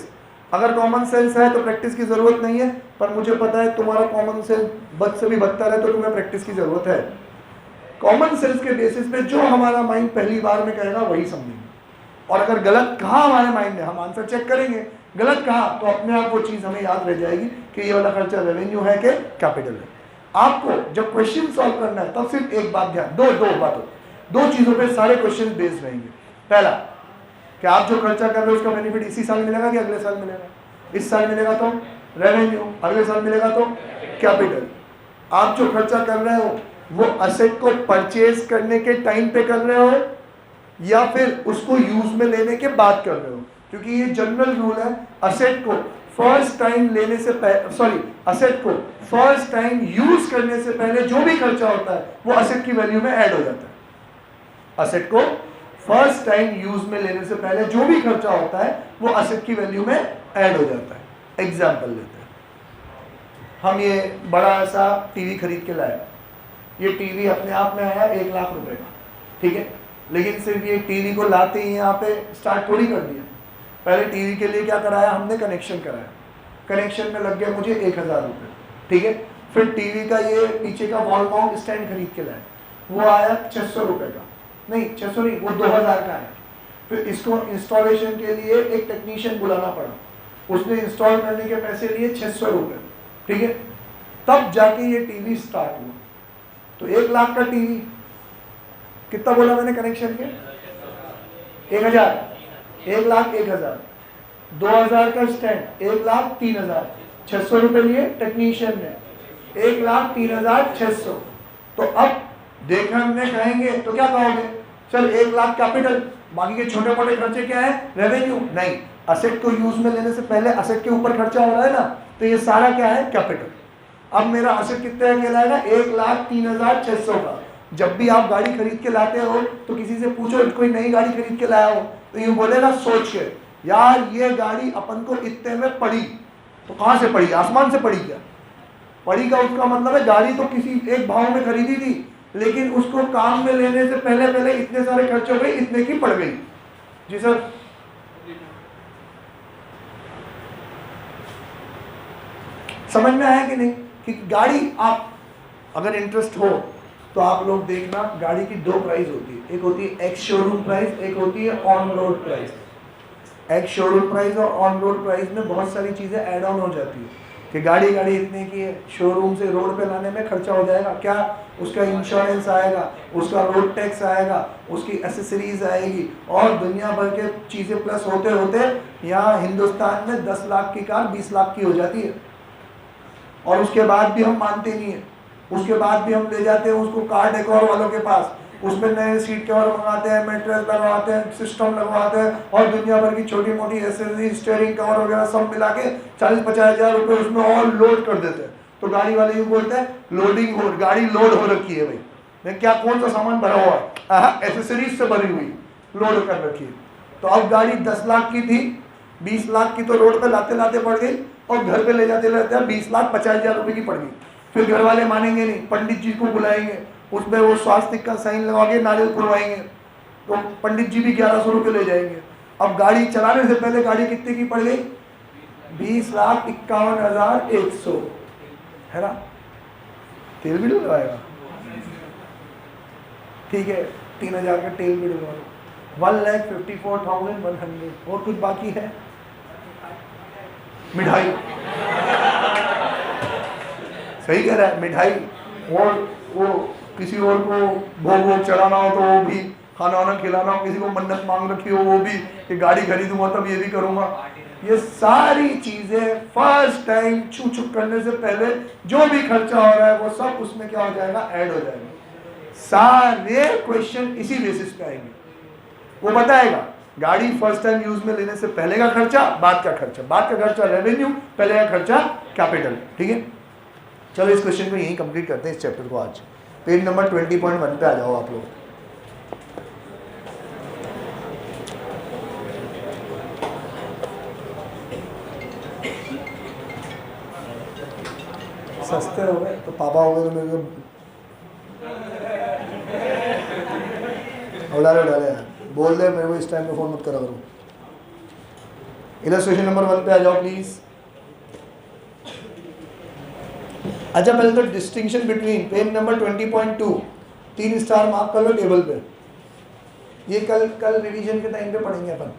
अगर कॉमन सेंस है तो प्रैक्टिस की जरूरत नहीं है, पर मुझे पता है तुम्हारा कॉमन सेंस बद से भी बदतर है, तो तुम्हें प्रैक्टिस की जरूरत है। कॉमन सेंस के बेसिस पे जो हमारा माइंड पहली बार में कहेगा वही समझेंगे, और अगर गलत कहा हमारे माइंड ने, हम आंसर चेक करेंगे, गलत कहा तो अपने आप वो चीज हमें याद रह जाएगी कि ये वाला खर्चा रेवेन्यू है कि कैपिटल है। आपको जब क्वेश्चन सॉल्व करना है तब सिर्फ एक बात ध्यान, दो चीजों पे सारे क्वेश्चन बेस्ड रहेंगे। पहला कि आप जो खर्चा कर रहे हो उसका बेनिफिट इसी साल मिलेगा कि अगले साल मिलेगा? इस साल मिलेगा तो रेवेन्यू, अगले साल मिलेगा तो कैपिटल। आप जो खर्चा कर रहे हो वो असेट को परचेज करने के टाइम पे कर रहे हो या फिर उसको यूज में लेने के बाद कर रहे हो? क्योंकि ये जनरल रूल है, असेट को फर्स्ट टाइम लेने से पहले, असेट को फर्स्ट टाइम यूज करने से पहले जो भी खर्चा होता है वो असेट की वैल्यू में ऐड हो जाता है। असेट को फर्स्ट टाइम यूज में लेने से पहले जो भी खर्चा होता है वो असेट की वैल्यू में ऐड हो जाता है। एग्जाम्पल लेते हैं, हम ये बड़ा सा टीवी खरीद के लाए। ये टीवी अपने आप में आया 1 लाख रुपए का, ठीक है, लेकिन सिर्फ ये टीवी को लाते ही यहाँ पे स्टार्ट थोड़ी कर दिया। पहले टीवी के लिए क्या कराया हमने? कनेक्शन कराया। कनेक्शन में लग गया मुझे 1000 रुपये, ठीक है। फिर टीवी का ये पीछे का वॉल माउंट स्टैंड खरीद के लाए, वो आया 600 रुपये का, नहीं 600 नहीं, वो 2000 का है। फिर इसको इंस्टॉलेशन के लिए एक टेक्नीशियन बुलाना पड़ा, उसने इंस्टॉल करने के पैसे लिए 600 रुपये, ठीक है। तब जाके ये टीवी स्टार्ट हुआ। तो 1 लाख का टीवी कितना बोला मैंने कनेक्शन के? 1000, 1 लाख 1000, 2000 का स्टैंड, 1 लाख 3000, 600 रुपये लिए टेक्नीशियन ने, 1 लाख 3600। तो अब देखा हमने कहेंगे तो क्या कहोगे? चल 1 लाख कैपिटल, बाकी के छोटे मोटे खर्चे क्या है? रेवेन्यू। नहीं, असेट को यूज में लेने से पहले असेट के ऊपर खर्चा हो रहा है ना, तो ये सारा क्या है? कैपिटल। अब मेरा असेट कितने का कहलाएगा? 1,03,600 का। जब भी आप गाड़ी खरीद के लाते हो तो किसी से पूछो कोई नई गाड़ी खरीद के लाया हो तो यूँ बोलेगा सोच के, यार ये गाड़ी अपन को इतने में पड़ी, तो कहां से पड़ी? आसमान से पड़ी क्या? पड़ी का उसका मतलब है गाड़ी तो किसी एक भाव में खरीदी थी, लेकिन उसको काम में लेने से पहले पहले इतने सारे खर्च हो गए, इतने की पड़ गई। जी सर, समझ में आया कि नहीं? कि गाड़ी आप अगर इंटरेस्ट हो तो आप लोग देखना, गाड़ी की दो प्राइस होती है, एक होती है एक्स शोरूम प्राइस, एक होती है on road price. Ex showroom price और ऑन रोड प्राइस में बहुत सारी चीजें ऐड ऑन हो जाती है कि गाड़ी इतने की है, शोरूम से रोड पे लाने में खर्चा हो जाएगा क्या, उसका इंश्योरेंस आएगा, उसका रोड टैक्स आएगा, उसकी एसेसरीज आएगी और दुनिया भर के चीजें प्लस होते होते यहाँ हिंदुस्तान में 10 लाख की कार 20 लाख की हो जाती है। और उसके बाद भी हम मानते नहीं है, उसके बाद भी हम ले जाते हैं उसको कार डेकोर वालों के पास, उसमें नए सीट कवर मंगाते हैं, मैट्रेस लगवाते हैं, सिस्टम लगवाते हैं और दुनिया भर की छोटी मोटी एसेसरी, स्टीयरिंग कवर वगैरह सब मिला के 40-50 हज़ार रुपये उसमें और लोड कर देते हैं। तो गाड़ी वाले यूँ बोलते हैं लोडिंग हो, गाड़ी लोड हो रखी है। भाई मैं क्या, कौन सा सामान भरा हुआ है? एसेसरीज से भरी हुई, लोड कर रखी है। तो अब गाड़ी 10 लाख की थी, 20 लाख की तो रोड पे लाते लाते पड़ गई और घर पे ले जाते लेते 20,50,000 रुपए की पड़ गई। फिर घर वाले मानेंगे नहीं, पंडित जी को बुलाएंगे, उसमें वो स्वास्थ्य का साइन लगा के नारियल खुलवाएंगे, तो पंडित जी भी 1100 रुपये ले जाएंगे। अब गाड़ी चलाने से पहले गाड़ी कितने की पड़ गई? 20,51,100, है ना? तेल भी डलवाएगा, ठीक है, 3,000 का तेल भी डलवा लो, 1,54,100। और कुछ बाकी है? मिठाई, सही कह रहा है, मिठाई, और वो किसी और को भोग चढ़ाना हो तो वो भी, खाना वाना खिलाना हो, किसी को मन्नत मांग रखी हो वो भी, कि गाड़ी खरीदूंगा तब ये भी करूंगा। ये सारी चीजें फर्स्ट टाइम छू करने से पहले जो भी खर्चा हो रहा है वो सब उसमें क्या हो जाएगा? ऐड हो जाएगा। सारे क्वेश्चन इसी बेसिस पे आएंगे। वो बताएगा गाड़ी फर्स्ट टाइम यूज में लेने से पहले का खर्चा, बाद का खर्चा, बाद का खर्चा रेवेन्यू, पहले का खर्चा कैपिटल। ठीक है, चलो इस क्वेश्चन को यहीं कंप्लीट करते हैं, इस चैप्टर को आज। पेज नंबर 20.1 पे आ जाओ आप लोग। सस्ते हो गए तो पापा हो गए तो मेरे को डाले यार, बोल दे मेरे को इस टाइम पे फोन मत करा करो। इलस्ट्रेशन नंबर 1 पे आ जाओ प्लीज। अच्छा पहले तो distinction between, page number 20.2, 3 star mark कर लो टेबल पे, ये कल रिवीजन के टाइम पे पढ़ेंगे अपन।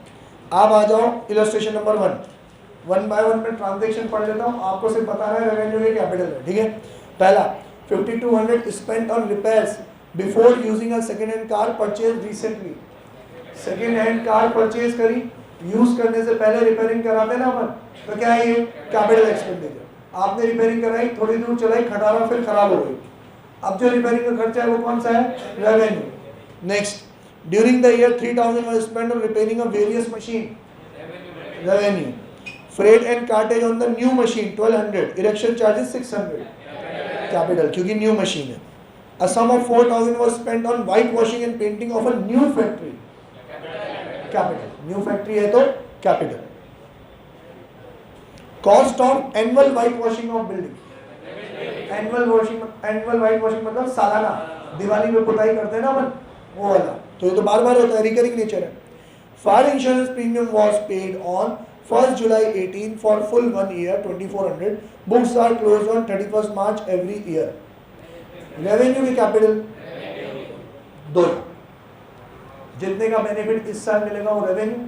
आप आ जाओ इलस्ट्रेशन नंबर 1, 1 बाय 1 में ट्रांजेक्शन पढ़ लेता हूँ, आपको सिर्फ बताना है रेवेन्यू के कैपिटल है। ठीक है, पहला 5200 spent on repairs before using a second hand car purchase recently. Second hand car purchase करी, यूज करने से पहले रिपेयरिंग कराते ना अपन, तो क्या है ये? Capital expenditure. आपने रिपेयरिंग कराई, थोड़ी दूर चलाई, खटारा फिर खराब हो गई, अब जो रिपेयरिंग का खर्चा है वो कौन सा है? Revenue. Next, during the year 3000 was spent on repairing of various machine, revenue. Freight and cartage on the new machine 1200, erection charges 600, capital, क्योंकि न्यू मशीन है। A sum of 4000 was spent on whitewashing and painting of a new factory, capital, new factory है तो capital. Cost of annual white washing of building, annual white washing मतलब सालाना, दिवाली में पुताई करते हैं ना अपन, वो वाला, तो ये तो बार बार होता है, रिकरिंग नेचर है। Fire insurance premium was paid on 1st July 18 for full 1 year 2400, books are closed on 31st March every year। Revenue की कैपिटल दो, जितने का बेनिफिट इस साल मिलेगा वो रेवेन्यू,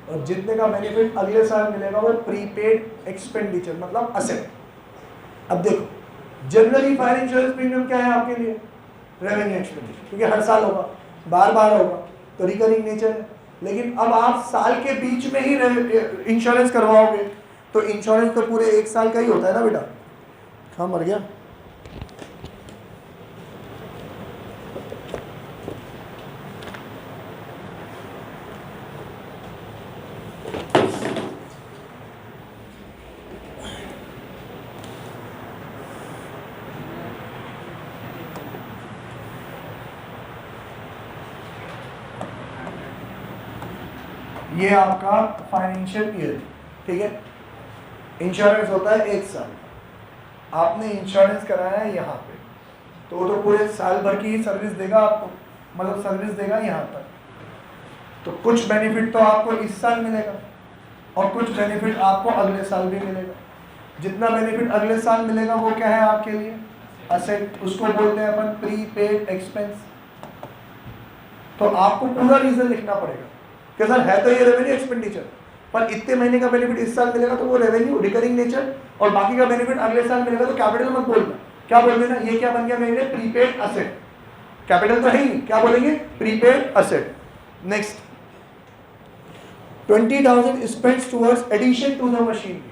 और जितने का बेनिफिट अगले साल मिलेगा वो प्रीपेड एक्सपेंडिचर मतलब असेट। अब देखो जनरली फायर इंश्योरेंस प्रीमियम क्या है आपके लिए? रेवेन्यू एक्सपेंडिचर, क्योंकि हर साल होगा, बार बार होगा, तो रिकरिंग नेचर है। लेकिन अब आप साल के बीच में ही इंश्योरेंस करवाओगे तो इंश्योरेंस तो पूरे 1 साल का ही होता है ना बेटा। हाँ मर गया, ये आपका फाइनेंशियल ईयर, ठीक है। इंश्योरेंस होता है 1 साल, आपने इंश्योरेंस कराया है यहाँ पे, तो वो तो पूरे साल भर की ही सर्विस देगा आपको, मतलब सर्विस देगा यहाँ तक। तो कुछ बेनिफिट तो आपको इस साल मिलेगा और कुछ बेनिफिट आपको अगले साल भी मिलेगा। जितना बेनिफिट अगले साल मिलेगा वो क्या है आपके लिए? असेट, उसको बोलते हैं अपन प्रीपेड एक्सपेंस। तो आपको पूरा रीजन लिखना पड़ेगा कि सर है तो ये रेवेन्यू एक्सपेंडिचर, पर इतने महीने का बेनिफिट इस साल मिलेगा तो वो रेवेन्यू रिकरिंग नेचर, और बाकी का बेनिफिट अगले साल मिलेगा तो कैपिटल मत बोलना। क्या बोल देना? ये क्या बन गया मेरे लिए? Prepaid asset. कैपिटल तो है ही, क्या बोलेंगे? Prepaid asset. Next, 20,000 spends towards addition to the machinery,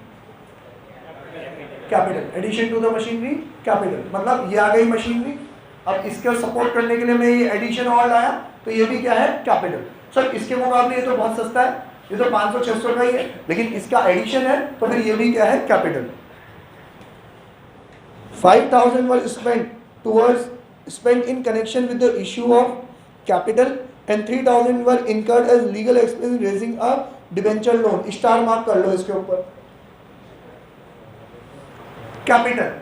capital. Addition to the machinery capital, मतलब ये आ गई मशीनरी, अब इसके सपोर्ट करने के लिए मैं ये एडिशन और लाया, तो ये भी क्या है? कैपिटल। सर इसके मुकाबले ये तो बहुत सस्ता है, ये तो 500-600 का ही है, लेकिन इसका एडिशन है तो फिर ये भी क्या है? Capital. 5,000 were spent in connection with the issue of capital and 3,000 were incurred as legal expense raising a debenture loan। Star mark कर लो इसके ऊपर। कैपिटल,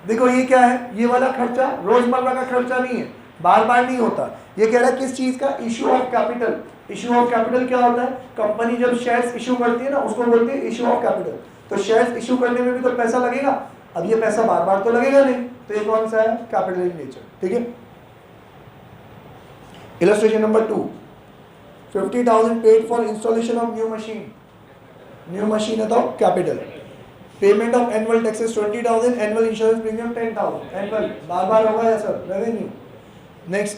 देखो ये क्या है? ये वाला खर्चा रोजमर्रा का खर्चा नहीं है, बार बार नहीं होता। ये कह रहा है किस चीज का? Issue of capital. Issue of capital क्या होता है? कंपनी जब शेयर्स इशू करती है ना, उसको बोलते हैं इश्यू ऑफ कैपिटल। तो शेयर्स इशू करने में भी तो पैसा लगेगा, अब ये पैसा बार बार तो लगेगा नहीं, तो ये कौन सा है? कैपिटल इन नेचर, ठीक है। Illustration number 2, 50,000 paid for installation of new machine. New machine है तो capital. Payment of annual taxes 20,000, annual insurance premium 10,000। Annual बार बार होगा या sir? Revenue. Next,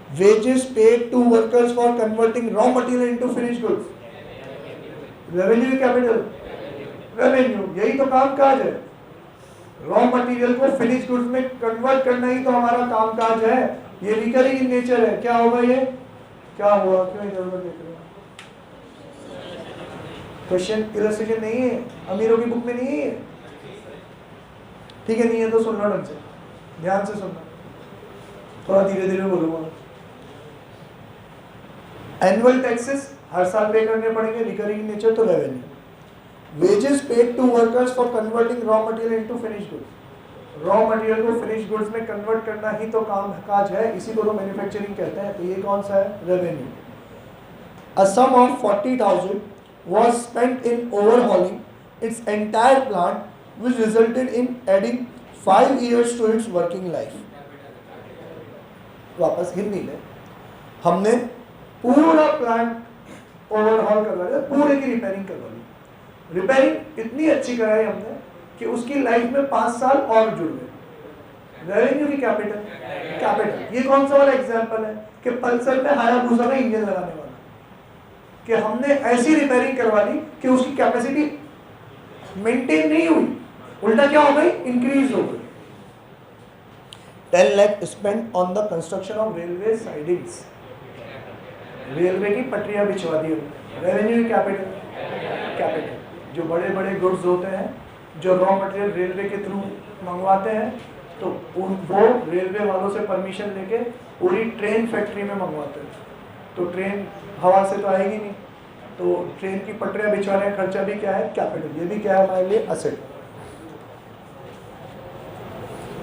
wages paid to workers for converting raw material into finished goods। Revenue capital, revenue, यही तो काम काज है। रॉ मटेरियल को फिनिश गुड्स में कन्वर्ट करना ही तो हमारा काम काज है, ये रिकरिंग इन नेचर है। क्या होगा ये? क्या हुआ? क्यों इधर उधर देख रहे हो? क्वेश्चन इलस्ट्रेशन नहीं है, अमीरों की बुक में नहीं है, ठीक है। नहीं है तो सुनना ढंग से, ध्यान से सुनना, थोड़ा धीरे धीरे बोलूंगा। एनुअल टैक्सेस हर साल पे करने पड़ेंगे, रिकरिंग इन नेचर तो revenue. Wages paid to workers for converting raw material into finished goods. Raw material को फिनिश्ड गुड्स में कन्वर्ट करना ही तो काम काज है, इसी को तो मैन्युफैक्चरिंग कहते हैं। तो ये कौन सा है? Revenue. A sum of 40,000 was spent in overhauling its entire plant, which resulted in adding 5 years to its working life। वापस हिंदी में, हमने पूरा प्लांट ओवरहॉल करवा दिया, पूरे की रिपेयरिंग करवा दी। रिपेयरिंग इतनी अच्छी कराई हमने कि उसकी लाइफ में 5 साल और जुड़ गए। रेवेन्यू की कैपिटल, कैपिटल। ये कौन सा वाला एग्जांपल है कि पल्सर में हायाबुसा का इंजन लगाने वाला, कि हमने ऐसी रिपेयरिंग करवा दी कि उसकी कैपेसिटी मेंटेन नहीं हुई, उल्टा क्या हो गई? इंक्रीज हो गई। 10 lakh spend on the construction of railway sidings. Railway की पटरियां बिछवा दी हमने। Revenue capital, capital. जो बड़े बड़े गुड्स होते हैं, जो रॉ मटेरियल रेलवे के थ्रू मंगवाते हैं, तो वो रेलवे वालों से परमिशन लेके पूरी ट्रेन फैक्ट्री में मंगवाते हैं। तो ट्रेन हवा से तो आएगी नहीं, तो ट्रेन की पटरियां बिछवाने का खर्चा भी क्या है? कैपिटल। ये भी क्या है हमारे लिए? असेट।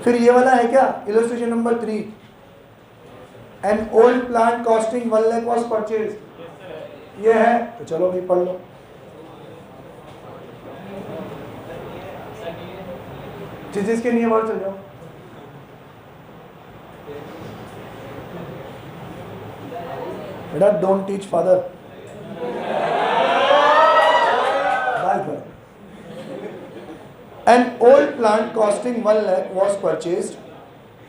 फिर ये वाला है क्या? Illustration number 3, an old plant costing 1 lakh was purchase. ये है, तो चलो भाई पढ़ लो। जिसके नहीं बाहर चल जाओ। बेटा don't teach father. An old plant costing 1 lakh was purchased.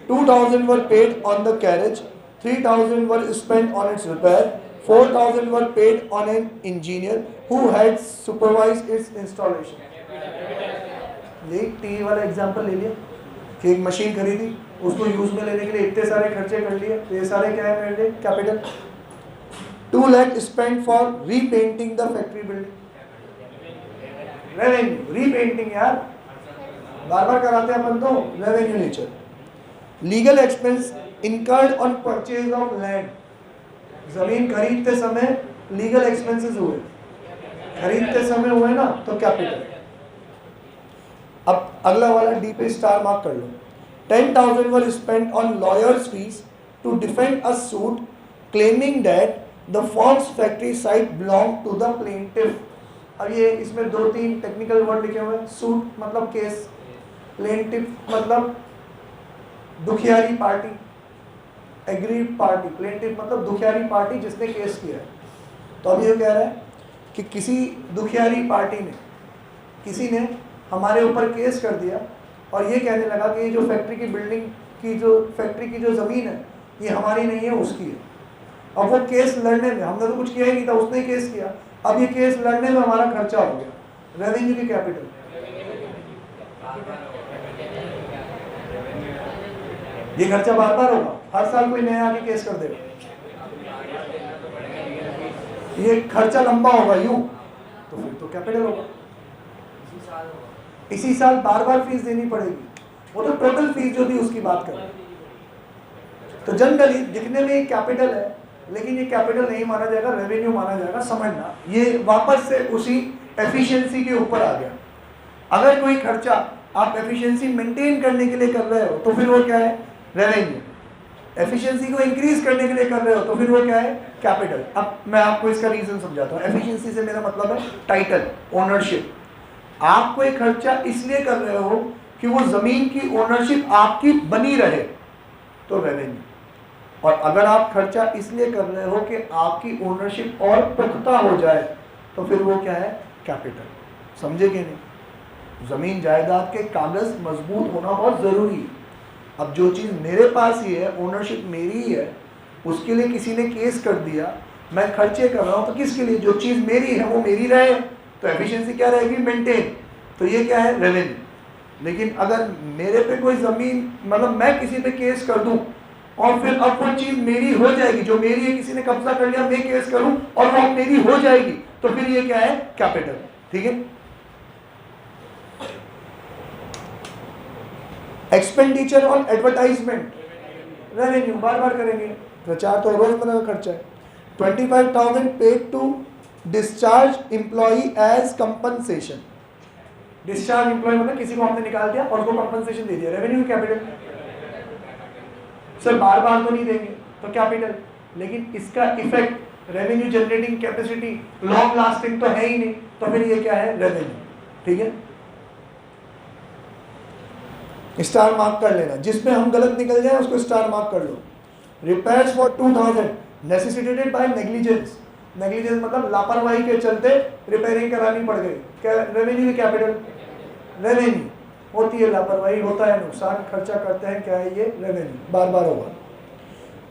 2,000 were paid on the carriage. 3,000 were spent on its repair. 4,000 were paid on an engineer who had supervised its installation। ये टीवी वाला एग्जांपल ले लिया कि एक मशीन खरीदी, उसको यूज में लेने के लिए इतने सारे खर्चे कर लिए, तो ये सारे क्या है मेरे लिए? Capital. 2 lakh spent for repainting the factory building। Revenue, repainting यार, बार बार कराते हैं अपन तो, revenue nature. Legal expense incurred on purchase of land. जमीन खरीदते समय लीगल एक्सपेंसेस हुए, खरीदते समय हुए ना तो कैपिटल। अब अगला वाला डी पे स्टार मार्क कर लो। 10,000 were spent on lawyers fees to defend a suit claiming that the firm's factory site belonged to the plaintiff। अब ये इसमें 2-3 टेक्निकल वर्ड लिखे हुए हैं। सूट मतलब केस, प्लेंटिफ मतलब दुखियारी पार्टी, एग्रीड पार्टी। प्लेंटिफ मतलब दुखियारी पार्टी जिसने केस किया है। तो अब ये कह रहा है कि किसी दुखियारी पार्टी ने, किसी ने हमारे ऊपर केस कर दिया और ये कहने लगा कि ये जो फैक्ट्री की बिल्डिंग की फैक्ट्री की जो ज़मीन है ये हमारी नहीं है, उसकी है। अब वो केस लड़ने में, हमने तो कुछ किया ही नहीं था, उसने केस किया। अब ये केस लड़ने में हमारा खर्चा हो गया, रेवेन्यू की कैपिटल। ये खर्चा बार बार होगा, हर साल कोई नया आके केस कर देगा। ये खर्चा लंबा होगा यूं, तो फिर तो कैपिटल होगा। इसी साल बार बार फीस देनी पड़ेगी। वो तो टोटल फीस जो थी उसकी बात कर रहे हैं। तो जनरली दिखने में ये कैपिटल है, लेकिन ये कैपिटल नहीं माना जाएगा, रेवेन्यू माना जाएगा। समझना, ये वापस से उसी एफिशिएंसी के ऊपर आ गया। अगर कोई खर्चा आप एफिशिएंसी मेंटेन करने के लिए कर रहे हो तो फिर वो क्या है, रेवेन्यू। एफिशिएंसी को इंक्रीज करने के लिए कर रहे हो तो फिर वो क्या है, कैपिटल। अब मैं आपको इसका रीजन समझाता हूँ। एफिशिएंसी से मेरा मतलब है टाइटल, ओनरशिप। आप कोई खर्चा इसलिए कर रहे हो कि वो जमीन की ओनरशिप आपकी बनी रहे, तो रेवेन्यू। और अगर आप खर्चा इसलिए कर रहे हो कि आपकी ओनरशिप और पुख्ता हो जाए, तो फिर वो क्या है, कैपिटल। समझे कि नहीं? जमीन जायदाद के कागज मजबूत होना बहुत जरूरी है। अब जो चीज़ मेरे पास ही है, ओनरशिप मेरी ही है, उसके लिए किसी ने केस कर दिया, मैं खर्चे कर रहा हूँ, तो किसके लिए? जो चीज़ मेरी है वो मेरी रहे, तो एफिशिएंसी क्या रहेगी, मेंटेन। तो ये क्या है, रेवेन्यू। लेकिन अगर मेरे पे कोई ज़मीन, मतलब मैं किसी पे केस कर दूं और फिर अब वो चीज़ मेरी हो जाएगी, जो मेरी है, किसी ने कब्जा कर लिया, मैं केस करूं और वो मेरी हो जाएगी, तो फिर ये क्या है, कैपिटल। ठीक है। Expenditure on advertisement, revenue. बार बार करेंगे, प्रचार तो रोजमर्रा का खर्चा है। 25,000 paid to discharge employee as compensation. Discharge employee मतलब किसी को हमने निकाल दिया और उसको कंपनसेशन दे दिया, रेवेन्यू कैपिटल। सर बार बार तो नहीं देंगे, तो कैपिटल। लेकिन इसका effect, revenue generating capacity long lasting तो है ही नहीं, तो फिर ये क्या है, रेवेन्यू। ठीक है, स्टार मार्क कर लेना। जिसमें हम गलत निकल जाए उसको स्टार मार्क कर लो। Repairs for 2,000 necessitated by negligence. Negligence मतलब लापरवाही के चलते रिपेयरिंग करानी पड़ गई, क्या, रेवेन्यू की कैपिटल। रेवेन्यू होती है लापरवाही, होता है नुकसान, खर्चा करते हैं, क्या है ये, रेवेन्यू। बार बार होगा।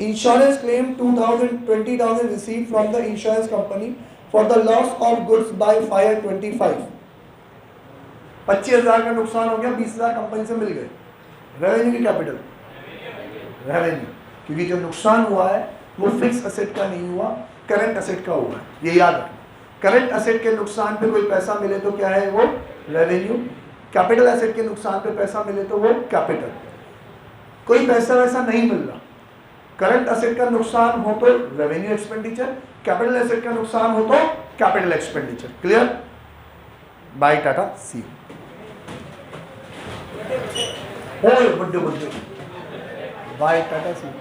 Insurance claim 20,000 receive from the insurance company for the loss of goods by fire 25। 25,000 का नुकसान हो गया, 20,000 कंपनी से मिल गए, रेवेन्यू की कैपिटल, रेवेन्यू। क्योंकि जो नुकसान हुआ है वो फिक्स एसेट का नहीं हुआ, करंट एसेट का हुआ है, ये याद रखना। करंट एसेट के नुकसान पे कोई पैसा मिले तो क्या है वो, रेवेन्यू। कैपिटल एसेट के नुकसान पे पैसा मिले तो वो कैपिटल। कोई पैसा वैसा नहीं मिल रहा, करंट एसेट का नुकसान हो तो रेवेन्यू एक्सपेंडिचर, कैपिटल एसेट का नुकसान हो तो capital expenditure. Clear? Bye tata, see you. बुड्ढे बुड्ढे, बाय टाटा, सी यू।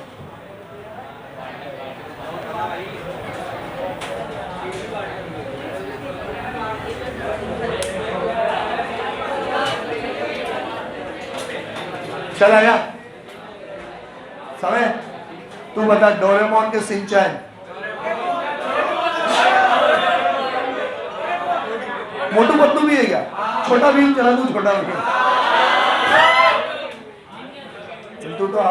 चला गया समय। तू बता, डोरेमोन के सिंचैन, मोटू पतलू भी है क्या? छोटा भीम चला तू, छोटा भीम। तू तो आ,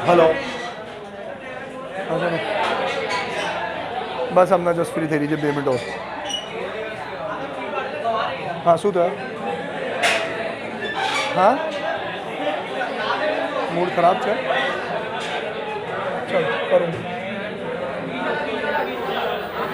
हेलो, बस हमने जस्ट फ्री थी जब 2 मिनट और। हाँ શું થયું? हाँ मूड खराब છે, चल करूँ।